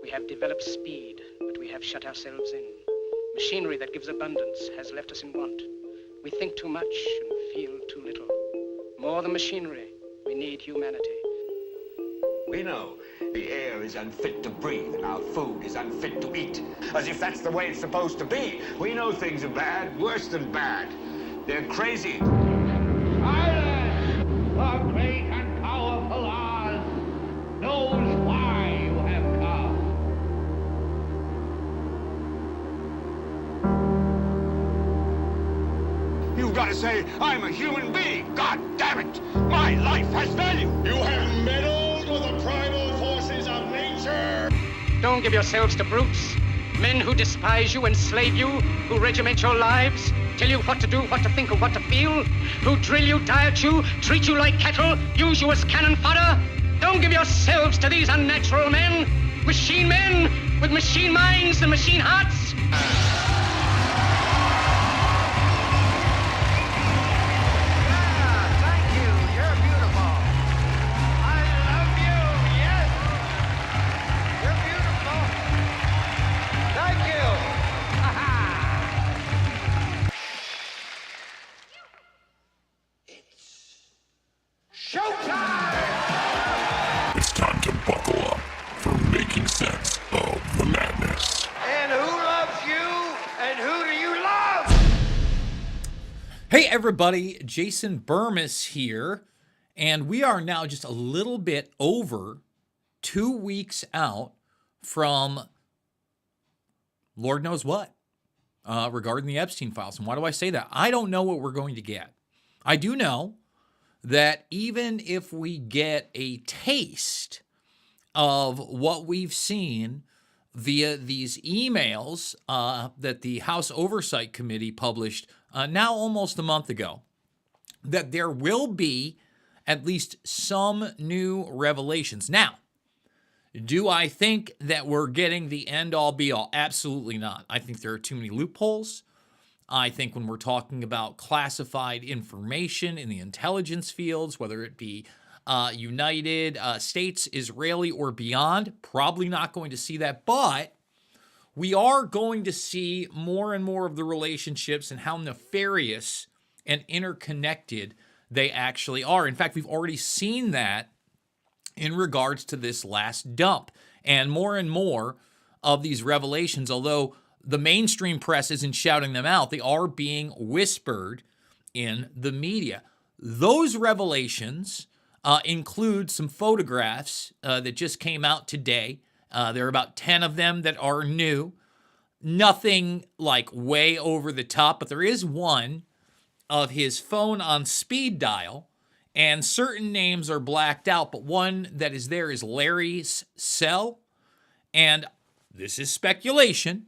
We have developed speed, but we have shut ourselves in. Machinery that gives abundance has left us in want. We think too much and feel too little. More than machinery, we need humanity. We know the air is unfit to breathe and our food is unfit to eat. As if that's the way it's supposed to be. We know things are bad, worse than bad. They're crazy. Silence! The great and powerful Oz knows why you have come. You've got to say, I'm a human being. God damn it! My life has value. You have meddled with the primal forces of nature. Don't give yourselves to brutes. Men who despise you, enslave you, who regiment your lives, tell you what to do, what to think, or what to feel, who drill you, diet you, treat you like cattle, use you as cannon fodder. Don't give yourselves to these unnatural men with machine minds and machine hearts. It's time to buckle up for Making Sense of the Madness. And who loves you? And who do you love? Hey everybody, Jason Bermas here, and we are now just a little bit over 2 weeks out from Lord knows what regarding the Epstein files. And why do I say that? I don't know what we're going to get. I do know that even if we get a taste of what we've seen via these emails that the House Oversight Committee published now almost a month ago, that there will be at least some new revelations. Now, do I think that we're getting the end-all be-all? Absolutely not. I think there are too many loopholes. I think when we're talking about classified information in the intelligence fields, whether it be United States, Israeli, or beyond, probably not going to see that. But we are going to see more and more of the relationships and how nefarious and interconnected they actually are. In fact, we've already seen that in regards to this last dump. And more of these revelations, although the mainstream press isn't shouting them out, they are being whispered in the media. Those revelations include some photographs that just came out today. There are about 10 of them that are new. Nothing like way over the top, but there is one of his phone on speed dial, and certain names are blacked out, but one that is there is Larry's cell. And this is speculation,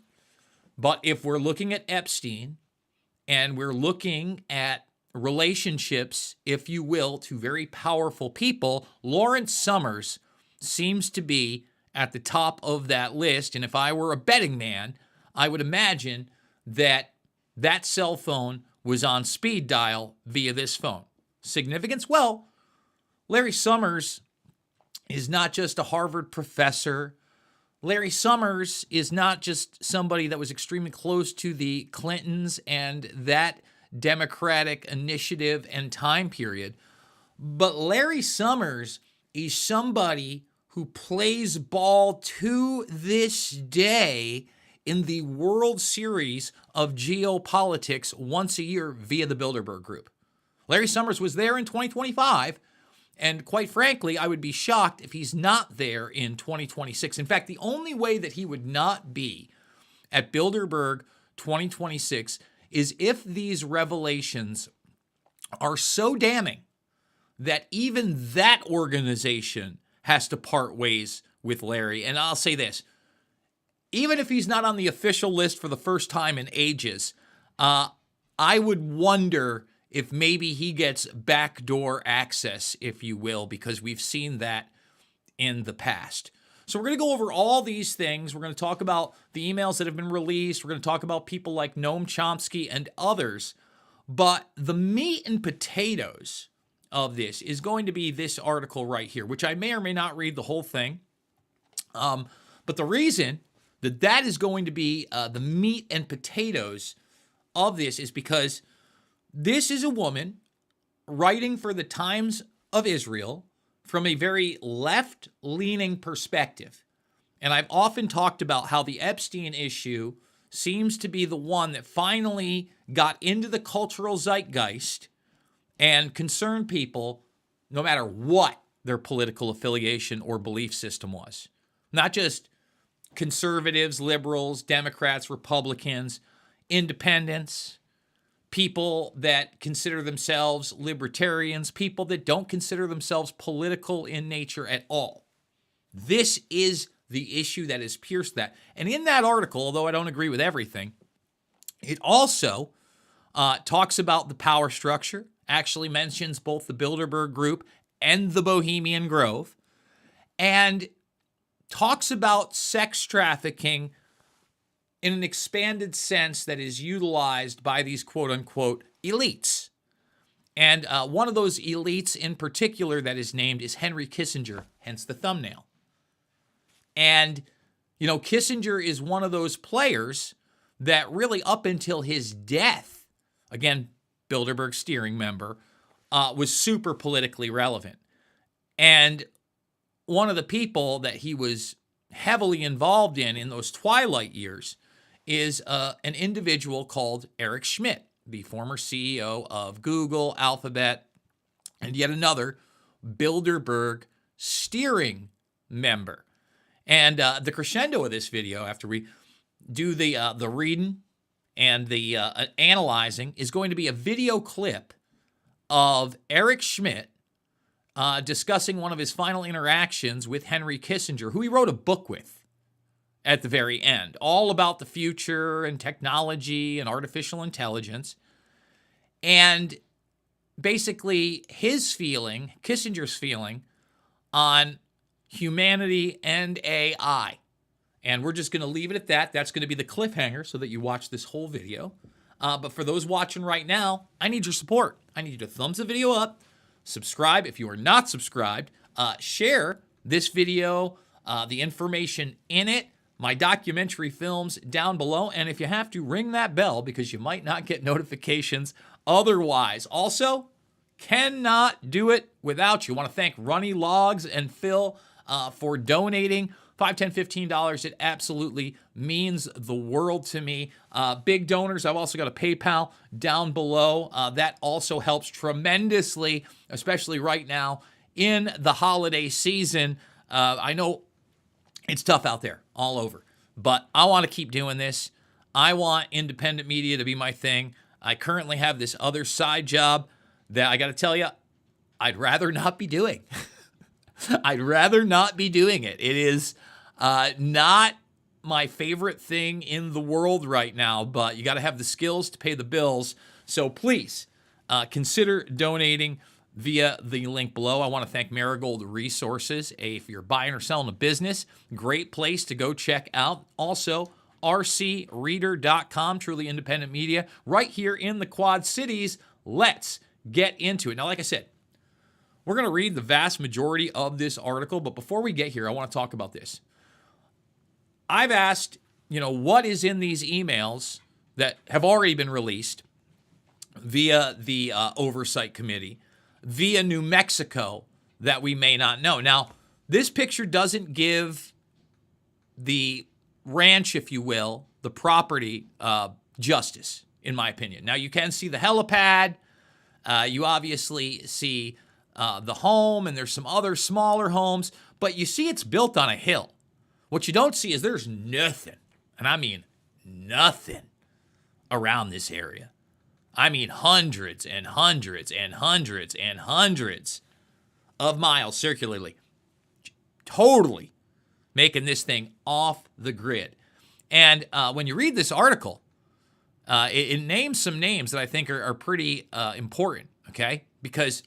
but if we're looking at Epstein and we're looking at relationships, if you will, to very powerful people, Lawrence Summers seems to be at the top of that list. And if I were a betting man, I would imagine that that cell phone was on speed dial via this phone. Significance? Well, Larry Summers is not just a Harvard professor. Larry Summers is not just somebody that was extremely close to the Clintons and that Democratic initiative and time period, but Larry Summers is somebody who plays ball to this day in the World Series of Geopolitics once a year via the Bilderberg Group. Larry Summers was there in 2025, and quite frankly, I would be shocked if he's not there in 2026. In fact, the only way that he would not be at Bilderberg 2026 is if these revelations are so damning that even that organization has to part ways with Larry. And I'll say this, even if he's not on the official list for the first time in ages, I would wonder if maybe he gets backdoor access, if you will, because we've seen that in the past. So we're going to go over all these things. We're going to talk about the emails that have been released. We're going to talk about people like Noam Chomsky and others. But the meat and potatoes of this is going to be this article right here, which I may or may not read the whole thing. But But the reason that that is going to be the meat and potatoes of this is because this is a woman writing for the Times of Israel from a very left-leaning perspective. And I've often talked about how the Epstein issue seems to be the one that finally got into the cultural zeitgeist and concerned people no matter what their political affiliation or belief system was. Not just conservatives, liberals, Democrats, Republicans, independents, people that consider themselves libertarians, people that don't consider themselves political in nature at all. This is the issue that has pierced that. And in that article, although I don't agree with everything, it also talks about the power structure, actually mentions both the Bilderberg Group and the Bohemian Grove, and talks about sex trafficking in an expanded sense that is utilized by these quote-unquote elites. And one of those elites in particular that is named is Henry Kissinger, hence the thumbnail. And, you know, Kissinger is one of those players that really up until his death, again, Bilderberg steering member, was super politically relevant. And one of the people that he was heavily involved in those twilight years is an individual called Eric Schmidt, the former CEO of Google, Alphabet, and yet another Bilderberg steering member. And the crescendo of this video, after we do the reading and the analyzing, is going to be a video clip of Eric Schmidt discussing one of his final interactions with Henry Kissinger, who he wrote a book with at the very end, all about the future and technology and artificial intelligence. And basically his feeling, Kissinger's feeling, on humanity and AI. And we're just going to leave it at that. That's going to be the cliffhanger so that you watch this whole video. But for those watching right now, I need your support. I need you to thumbs the video up, subscribe if you are not subscribed, share this video, the information in it, my documentary films down below, and if you have to, ring that bell because you might not get notifications otherwise. Also, cannot do it without you. I want to thank Runny Logs and Phil for donating $5, $10, $15. It absolutely means the world to me. Big donors. I've also got a PayPal down below. That also helps tremendously, especially right now in the holiday season. I know it's tough out there all over, but I want to keep doing this. I want independent media to be my thing. I currently have this other side job that I got to tell you, I'd rather not be doing. I'd rather not be doing it. It is not my favorite thing in the world right now, but you got to have the skills to pay the bills. So please consider donating via the link below. I want to thank Marigold Resources. If you're buying or selling a business, great place to go check out. Also, rcreader.com, truly independent media, right here in the Quad Cities. Let's get into it. Now, like I said, we're going to read the vast majority of this article, but before we get here, I want to talk about this. I've asked, what is in these emails that have already been released via the Oversight Committee, via New Mexico, that we may not know. Now, this picture doesn't give the ranch, if you will, the property, justice, in my opinion. Now, you can see the helipad. You obviously see the home, and there's some other smaller homes, but you see it's built on a hill. What you don't see is there's nothing, and I mean nothing, around this area. I mean hundreds and hundreds and hundreds and hundreds of miles circularly, totally making this thing off the grid. And when you read this article, it names some names that I think are pretty important, okay? Because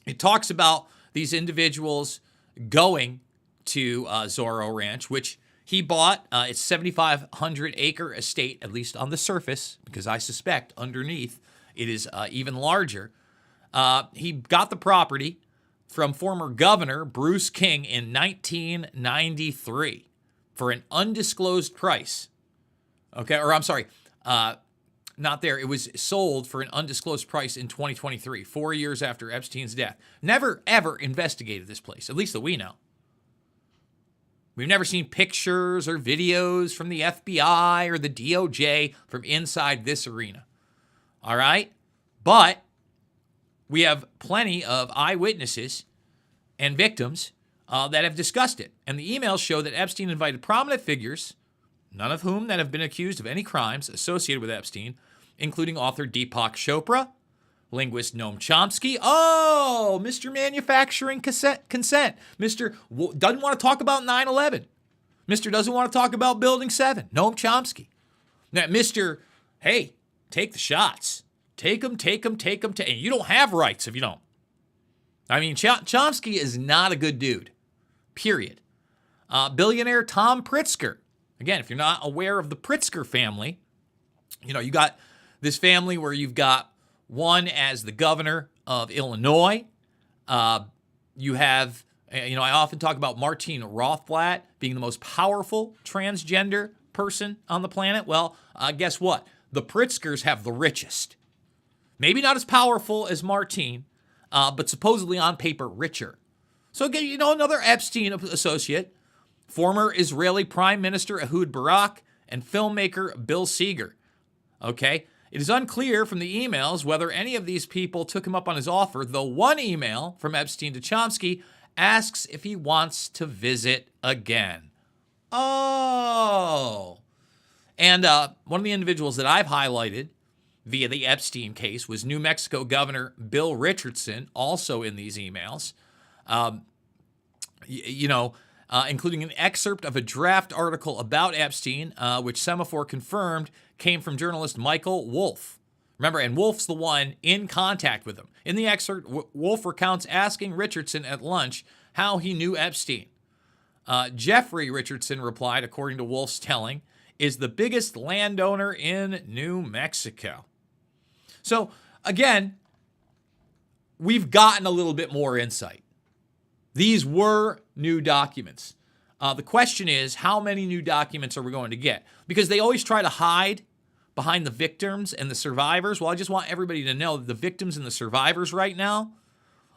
it talks about these individuals going to Zorro Ranch, which he bought. It's 7,500-acre estate, at least on the surface, because I suspect underneath it is even larger. He got the property from former Governor Bruce King in 1993 for an undisclosed price. Okay, or I'm sorry, not there. It was sold for an undisclosed price in 2023, 4 years after Epstein's death. Never, ever investigated this place, at least that we know. We've never seen pictures or videos from the FBI or the DOJ from inside this arena. All right? But we have plenty of eyewitnesses and victims that have discussed it. And the emails show that Epstein invited prominent figures, none of whom that have been accused of any crimes associated with Epstein, including author Deepak Chopra, linguist Noam Chomsky. Oh, Mr. Manufacturing Consent. Mr. Doesn't want to talk about 9/11. Mr. Doesn't want to talk about Building 7. Noam Chomsky. Now, Mr. Hey, take the shots. Take them. And you don't have rights if you don't. I mean, Chomsky is not a good dude. Period. Billionaire Tom Pritzker. Again, if you're not aware of the Pritzker family, you got this family where you've got one as the governor of Illinois. You have, I often talk about Martine Rothblatt being the most powerful transgender person on the planet. Well, guess what? The Pritzkers have the richest. Maybe not as powerful as Martine, but supposedly on paper richer. So again, another Epstein associate, former Israeli Prime Minister Ehud Barak, and filmmaker Bill Seeger. Okay? It is unclear from the emails whether any of these people took him up on his offer, though one email from Epstein to Chomsky asks if he wants to visit again. Oh. And one of the individuals that I've highlighted via the Epstein case was New Mexico Governor Bill Richardson, also in these emails. Including an excerpt of a draft article about Epstein, which Semaphore confirmed came from journalist Michael Wolff. Remember, and Wolff's the one in contact with him. In the excerpt, Wolff recounts asking Richardson at lunch how he knew Epstein. Jeffrey Richardson replied, according to Wolff's telling, is the biggest landowner in New Mexico. So, again, we've gotten a little bit more insight. These were new documents. The question is, how many new documents are we going to get? Because they always try to hide behind the victims and the survivors. Well, I just want everybody to know that the victims and the survivors right now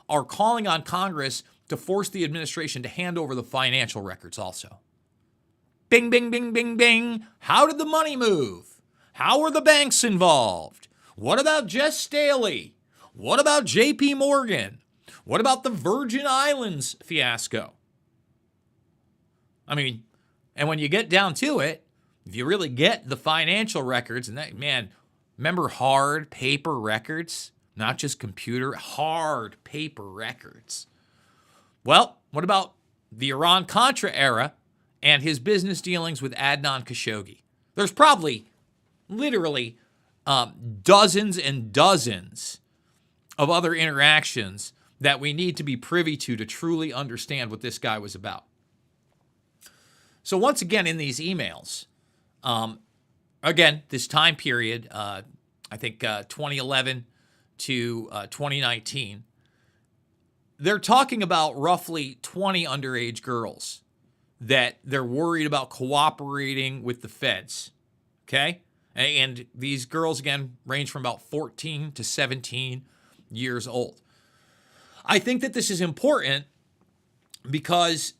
are calling on Congress to force the administration to hand over the financial records also. Bing, bing, bing, bing, bing. How did the money move? How were the banks involved? What about Jess Staley? What about J.P. Morgan? What about the Virgin Islands fiasco? I mean, and when you get down to it, if you really get the financial records, and that, man, remember hard paper records, not just computer, hard paper records. Well, what about the Iran-Contra era and his business dealings with Adnan Khashoggi? There's probably literally dozens and dozens of other interactions that we need to be privy to truly understand what this guy was about. So once again, in these emails, again, this time period, I think 2011 to 2019, they're talking about roughly 20 underage girls that they're worried about cooperating with the feds, okay? And these girls, again, range from about 14 to 17 years old. I think that this is important because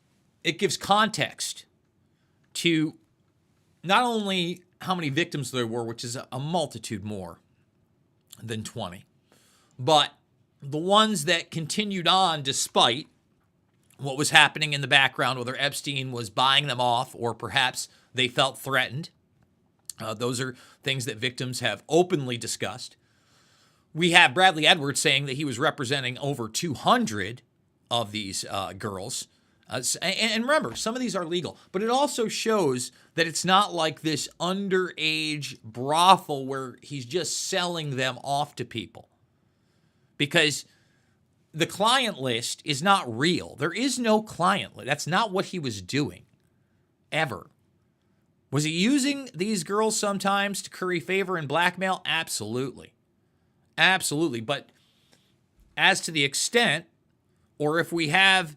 it gives context to not only how many victims there were, which is a multitude more than 20, but the ones that continued on despite what was happening in the background, whether Epstein was buying them off or perhaps they felt threatened. Those are things that victims have openly discussed. We have Bradley Edwards saying that he was representing over 200 of these girls. And remember, some of these are legal, but it also shows that it's not like this underage brothel where he's just selling them off to people. Because the client list is not real. There is no client list. That's not what he was doing, ever. Was he using these girls sometimes to curry favor and blackmail? Absolutely. Absolutely. But as to the extent, or if we have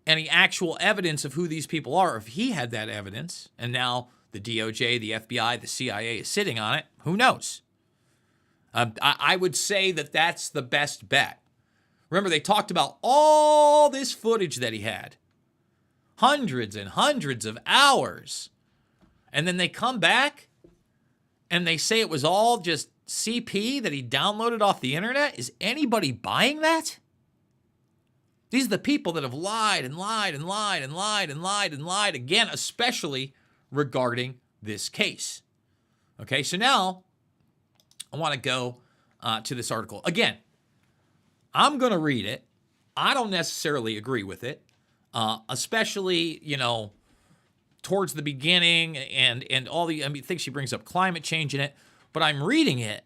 any actual evidence of who these people are. If he had that evidence, and now the DOJ, the FBI, the CIA is sitting on it, who knows? I would say that that's the best bet. Remember, they talked about all this footage that he had. Hundreds and hundreds of hours. And then they come back and they say it was all just CP that he downloaded off the internet. Is anybody buying that? These are the people that have lied and lied and lied and lied and lied and lied again, especially regarding this case. Okay, so now I want to go to this article. Again, I'm going to read it. I don't necessarily agree with it, especially, towards the beginning and all the things she brings up, climate change in it. But I'm reading it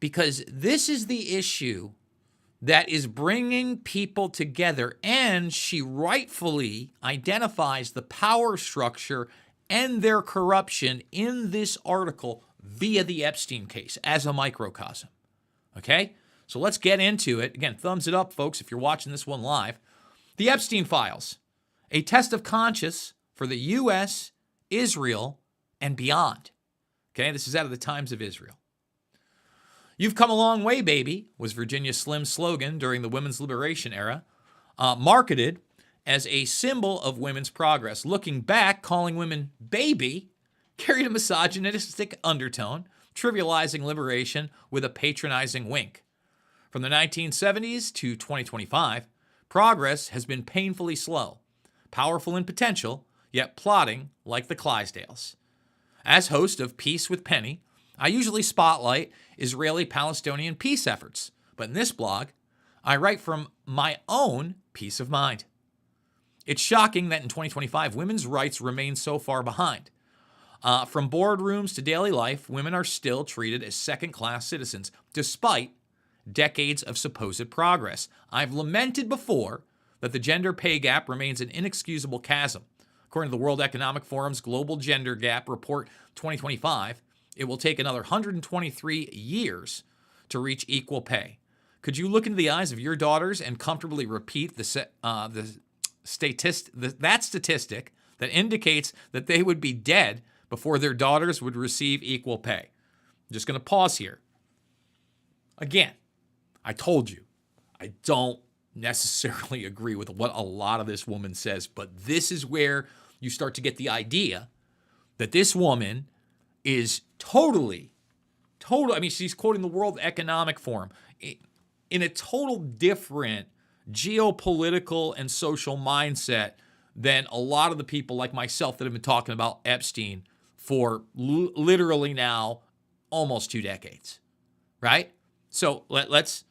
because this is the issue that is bringing people together, and she rightfully identifies the power structure and their corruption in this article via the Epstein case as a microcosm. Okay? So let's get into it. Again, thumbs it up, folks, if you're watching this one live. The Epstein Files, a test of conscience for the U.S., Israel, and beyond. Okay, this is out of the Times of Israel. "You've come a long way, baby," was Virginia Slim's slogan during the women's liberation era, marketed as a symbol of women's progress. Looking back, calling women baby carried a misogynistic undertone, trivializing liberation with a patronizing wink. From the 1970s to 2025, progress has been painfully slow, powerful in potential, yet plodding like the Clydesdales. As host of Peace with Penny, I usually spotlight Israeli-Palestinian peace efforts, but in this blog, I write from my own peace of mind. It's shocking that in 2025, women's rights remain so far behind. From boardrooms to daily life, women are still treated as second-class citizens, despite decades of supposed progress. I've lamented before that the gender pay gap remains an inexcusable chasm. According to the World Economic Forum's Global Gender Gap Report 2025, it will take another 123 years to reach equal pay. Could you look into the eyes of your daughters and comfortably repeat that statistic that indicates that they would be dead before their daughters would receive equal pay? I'm just going to pause here. Again, I told you, I don't necessarily agree with what a lot of this woman says, but this is where you start to get the idea that this woman is totally, she's quoting the World Economic Forum in a total different geopolitical and social mindset than a lot of the people like myself that have been talking about Epstein for literally now almost 2 decades, right? So let's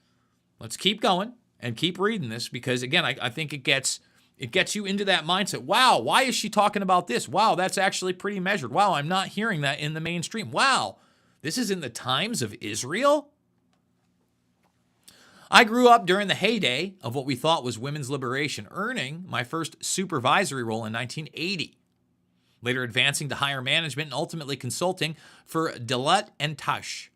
keep going and keep reading this because, again, I think it gets you into that mindset. Wow, why is she talking about this? Wow, that's actually pretty measured. Wow, I'm not hearing that in the mainstream. Wow, this is in the Times of Israel? I grew up during the heyday of what we thought was women's liberation, earning my first supervisory role in 1980. Later advancing to higher management and ultimately consulting for Deloitte and Touche.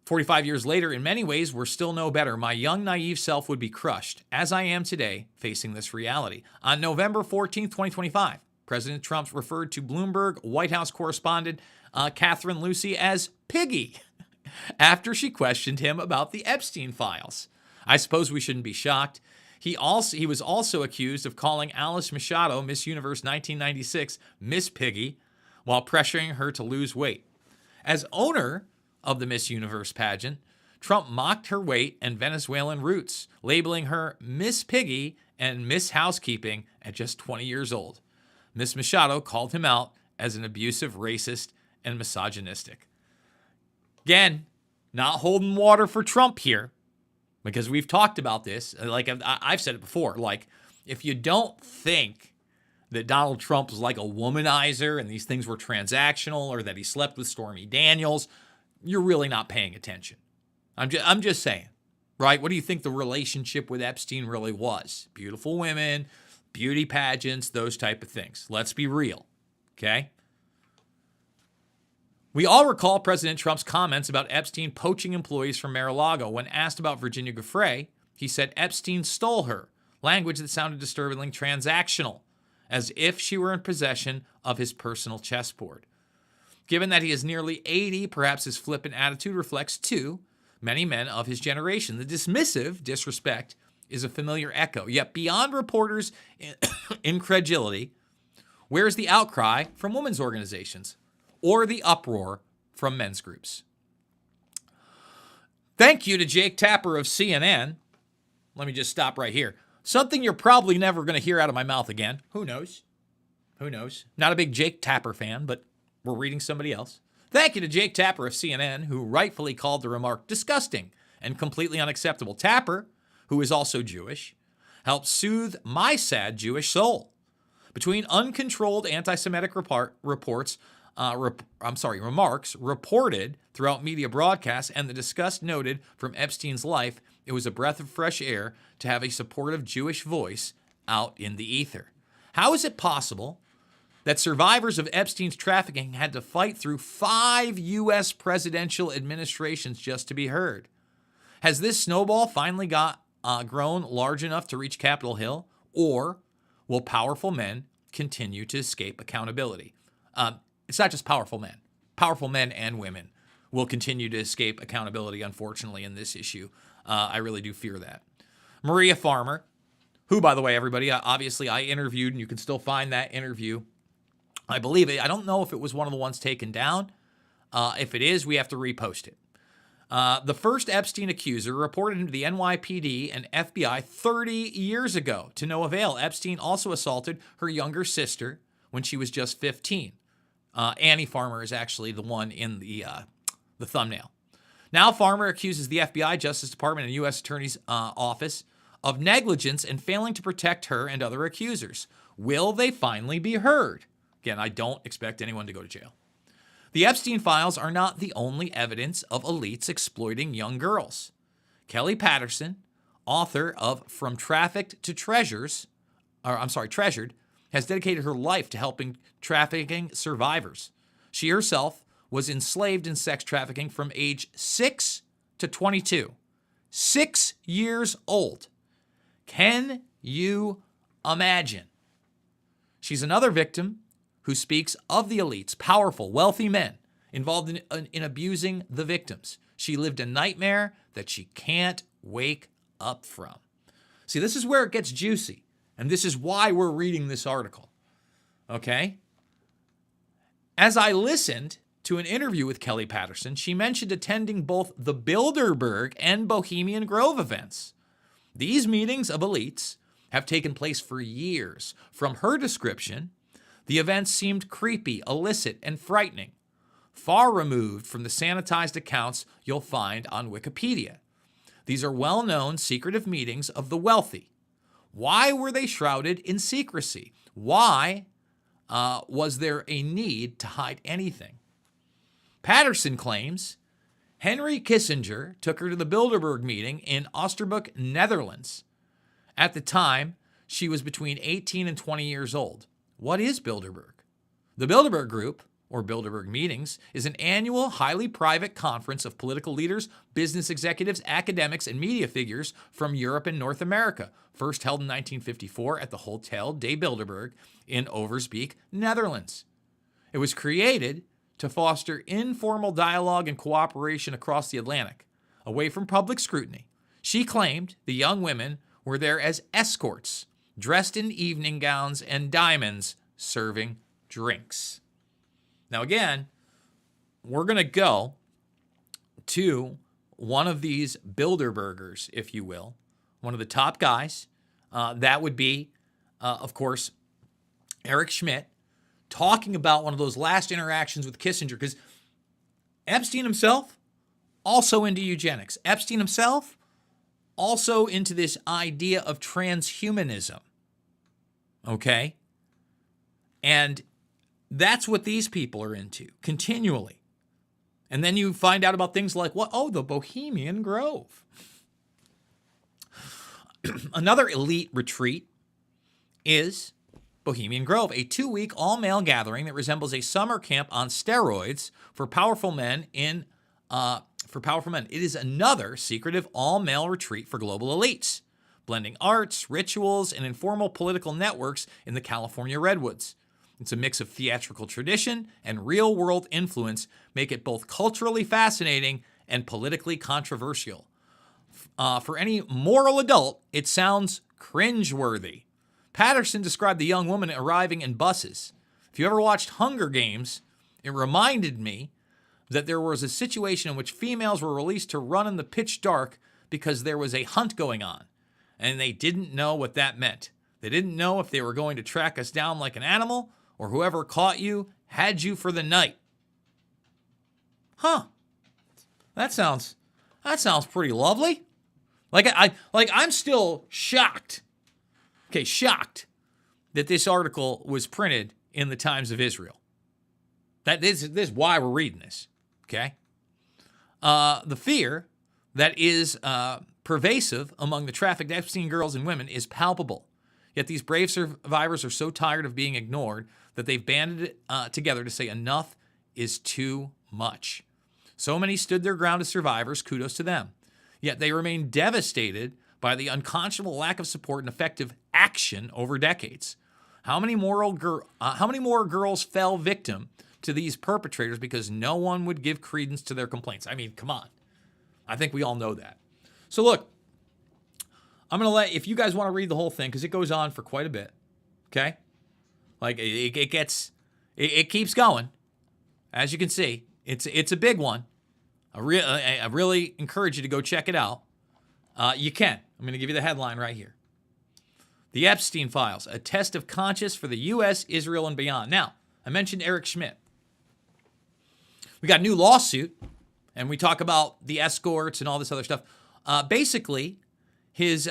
45 years later, in many ways, we're still no better. My young, naive self would be crushed, as I am today, facing this reality. On November 14th, 2025, President Trump referred to Bloomberg White House correspondent Catherine Lucy as Piggy after she questioned him about the Epstein files. I suppose we shouldn't be shocked. He was also accused of calling Alice Machado, Miss Universe 1996, Miss Piggy, while pressuring her to lose weight. As owner of the Miss Universe pageant, Trump mocked her weight and Venezuelan roots, labeling her Miss Piggy and Miss Housekeeping at just 20 years old. Miss Machado called him out as an abusive, racist, and misogynistic. Again, not holding water for Trump here, because we've talked about this. Like I've said it before, like if you don't think that Donald Trump was like a womanizer and these things were transactional or that he slept with Stormy Daniels, you're really not paying attention. I'm just saying, right? What do you think the relationship with Epstein really was? Beautiful women, beauty pageants, those type of things. Let's be real, okay? We all recall President Trump's comments about Epstein poaching employees from Mar-a-Lago. When asked about Virginia Giuffre, he said Epstein stole her, language that sounded disturbingly transactional, as if she were in possession of his personal chessboard. Given that he is nearly 80, perhaps his flippant attitude reflects, too, many men of his generation. The dismissive disrespect is a familiar echo. Yet beyond reporters' incredulity, where's the outcry from women's organizations or the uproar from men's groups? Thank you to Jake Tapper of CNN. Let me just stop right here. Something you're probably never going to hear out of my mouth again. Who knows? Who knows? Not a big Jake Tapper fan, but we're reading somebody else. Thank you to Jake Tapper of CNN, who rightfully called the remark disgusting and completely unacceptable. Tapper, who is also Jewish, helped soothe my sad Jewish soul. Between uncontrolled anti-Semitic remarks reported throughout media broadcasts and the disgust noted from Epstein's life, it was a breath of fresh air to have a supportive Jewish voice out in the ether. How is it possible that survivors of Epstein's trafficking had to fight through 5 U.S. presidential administrations just to be heard? Has this snowball finally grown large enough to reach Capitol Hill, or will powerful men continue to escape accountability? It's not just powerful men. Powerful men and women will continue to escape accountability, unfortunately, in this issue. I really do fear that. Maria Farmer, who, by the way, everybody, obviously I interviewed, and you can still find that interview. I believe it. I don't know if it was one of the ones taken down. If it is, we have to repost it. The first Epstein accuser reported into the NYPD and FBI 30 years ago. To no avail. Epstein also assaulted her younger sister when she was just 15. Annie Farmer is actually the one in the thumbnail. Now Farmer accuses the FBI, Justice Department, and U.S. Attorney's Office of negligence and failing to protect her and other accusers. Will they finally be heard? Again, I don't expect anyone to go to jail. The Epstein files are not the only evidence of elites exploiting young girls. Kelly Patterson, author of From Trafficked to Treasured, has dedicated her life to helping trafficking survivors. She herself was enslaved in sex trafficking from age 6 to 22. 6 years old. Can you imagine? She's another victim who speaks of the elites, powerful, wealthy men involved in abusing the victims. She lived a nightmare that she can't wake up from. See, this is where it gets juicy, and this is why we're reading this article. Okay? As I listened to an interview with Kelly Patterson, she mentioned attending both the Bilderberg and Bohemian Grove events. These meetings of elites have taken place for years. From her description, the events seemed creepy, illicit, and frightening, far removed from the sanitized accounts you'll find on Wikipedia. These are well-known secretive meetings of the wealthy. Why were they shrouded in secrecy? Why was there a need to hide anything? Patterson claims Henry Kissinger took her to the Bilderberg meeting in Oosterbeek, Netherlands. At the time, she was between 18 and 20 years old. What is Bilderberg? The Bilderberg Group, or Bilderberg Meetings, is an annual, highly private conference of political leaders, business executives, academics, and media figures from Europe and North America, first held in 1954 at the Hotel de Bilderberg in Oversbeek, Netherlands. It was created to foster informal dialogue and cooperation across the Atlantic, away from public scrutiny. She claimed the young women were there as escorts, dressed in evening gowns and diamonds, serving drinks. Now again, we're going to go to one of these Bilderbergers, if you will, one of the top guys. That would be, of course, Eric Schmidt, talking about one of those last interactions with Kissinger, because Epstein himself, also into eugenics. Epstein himself, also into this idea of transhumanism. Okay? And that's what these people are into, continually. And then you find out about things like, what? Oh, the Bohemian Grove. Another elite retreat is Bohemian Grove, a 2-week all-male gathering that resembles a summer camp on steroids for powerful men It is another secretive all-male retreat for global elites. blending arts, rituals, and informal political networks in the California redwoods. It's a mix of theatrical tradition and real-world influence, make it both culturally fascinating and politically controversial. For any moral adult, it sounds cringeworthy. Patterson described the young woman arriving in buses. If you ever watched Hunger Games, it reminded me that there was a situation in which females were released to run in the pitch dark because there was a hunt going on, and they didn't know what that meant. They didn't know if they were going to track us down like an animal, or whoever caught you had you for the night. Huh. That sounds pretty lovely. I'm still shocked. Okay, shocked that this article was printed in the Times of Israel. This is why we're reading this. Okay. The fear that is pervasive among the trafficked Epstein girls and women is palpable. Yet these brave survivors are so tired of being ignored that they've banded together to say enough is too much. So many stood their ground as survivors, kudos to them. Yet they remain devastated by the unconscionable lack of support and effective action over decades. How many more girls fell victim to these perpetrators because no one would give credence to their complaints? I mean, come on. I think we all know that. So look, I'm going to if you guys want to read the whole thing, because it goes on for quite a bit, okay? Like, it keeps going. As you can see, it's a big one. I really encourage you to go check it out. You can. I'm going to give you the headline right here. The Epstein Files, a test of conscience for the U.S., Israel, and beyond. Now, I mentioned Eric Schmidt. We got a new lawsuit, and we talk about the escorts and all this other stuff. Basically, his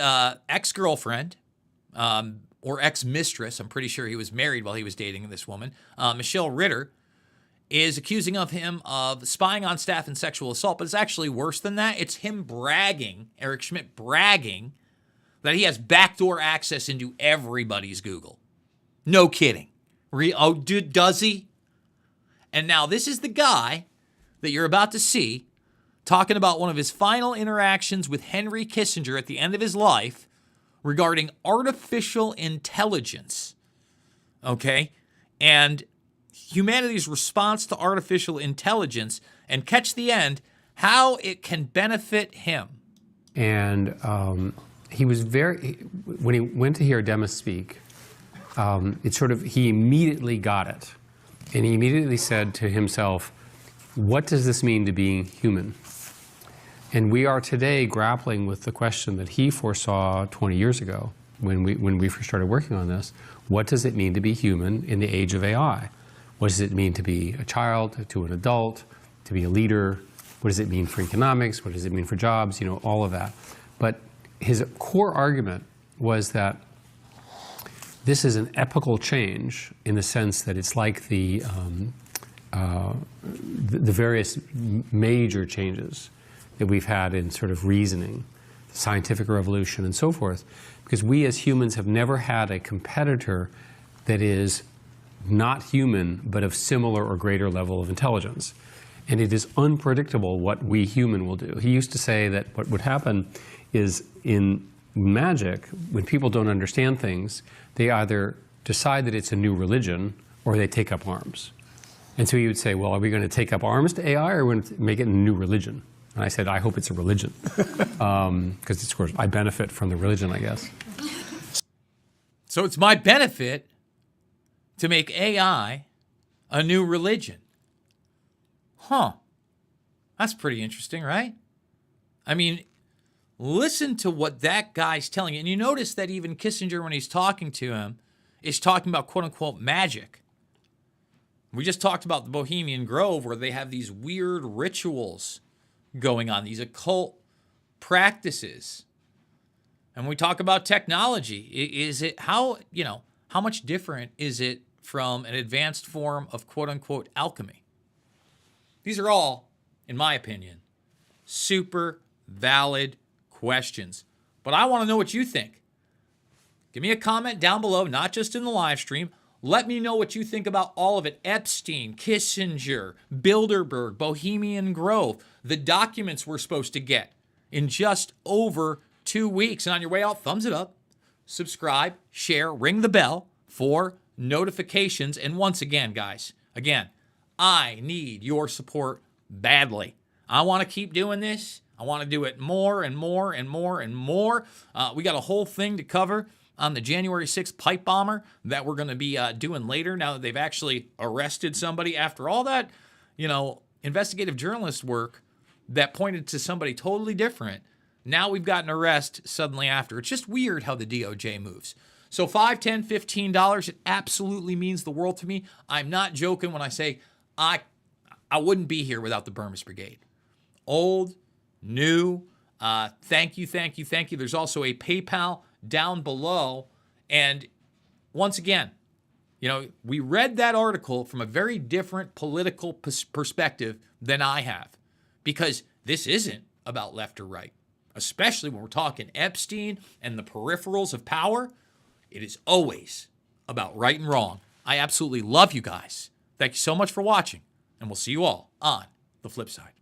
ex-girlfriend, or ex-mistress, I'm pretty sure he was married while he was dating this woman, Michelle Ritter, is accusing of him of spying on staff and sexual assault. But it's actually worse than that. It's him bragging, Eric Schmidt bragging, that he has backdoor access into everybody's Google. No kidding. Dude, does he? And now this is the guy that you're about to see talking about one of his final interactions with Henry Kissinger at the end of his life regarding artificial intelligence. Okay? And humanity's response to artificial intelligence, and catch the end, how it can benefit him. And he was when he went to hear Bermas speak, he immediately got it. And he immediately said to himself, what does this mean to being human? And we are today grappling with the question that he foresaw 20 years ago when we first started working on this. What does it mean to be human in the age of AI? What does it mean to be a child, to an adult, to be a leader? What does it mean for economics? What does it mean for jobs? You know, all of that. But his core argument was that this is an epochal change in the sense that it's like the various major changes that we've had in sort of reasoning, the scientific revolution and so forth, because we as humans have never had a competitor that is not human but of similar or greater level of intelligence. And it is unpredictable what we human will do. He used to say that what would happen is in magic, when people don't understand things, they either decide that it's a new religion or they take up arms. And so he would say, well, are we going to take up arms to AI or are we going to make it a new religion? And I said, I hope it's a religion. Because, of course, I benefit from the religion, I guess. So it's my benefit to make AI a new religion. Huh. That's pretty interesting, right? I mean, listen to what that guy's telling you. And you notice that even Kissinger, when he's talking to him, is talking about quote-unquote magic. We just talked about the Bohemian Grove where they have these weird rituals going on, these occult practices. And we talk about technology. Is it how much different is it from an advanced form of quote-unquote alchemy? These are all, in my opinion, super valid questions. But I want to know what you think. Give me a comment down below, not just in the live stream. Let me know what you think about all of it. Epstein, Kissinger, Bilderberg, Bohemian Grove, the documents we're supposed to get in just over 2 weeks. And on your way out, thumbs it up, subscribe, share, ring the bell for notifications. And once again, guys, I need your support badly. I want to keep doing this. I want to do it more and more and more and more. We got a whole thing to cover on the January 6th pipe bomber that we're going to be doing later now that they've actually arrested somebody. After all that, investigative journalist work that pointed to somebody totally different, now we've got an arrest suddenly after. It's just weird how the DOJ moves. So $5, $10, $15, it absolutely means the world to me. I'm not joking when I say I wouldn't be here without the Bermas Brigade. Old, new, thank you. There's also a PayPal down below. And once again, we read that article from a very different political perspective than I have, because this isn't about left or right, especially when we're talking Epstein and the peripherals of power. It is always about right and wrong. I absolutely love you guys. Thank you so much for watching, and we'll see you all on the flip side.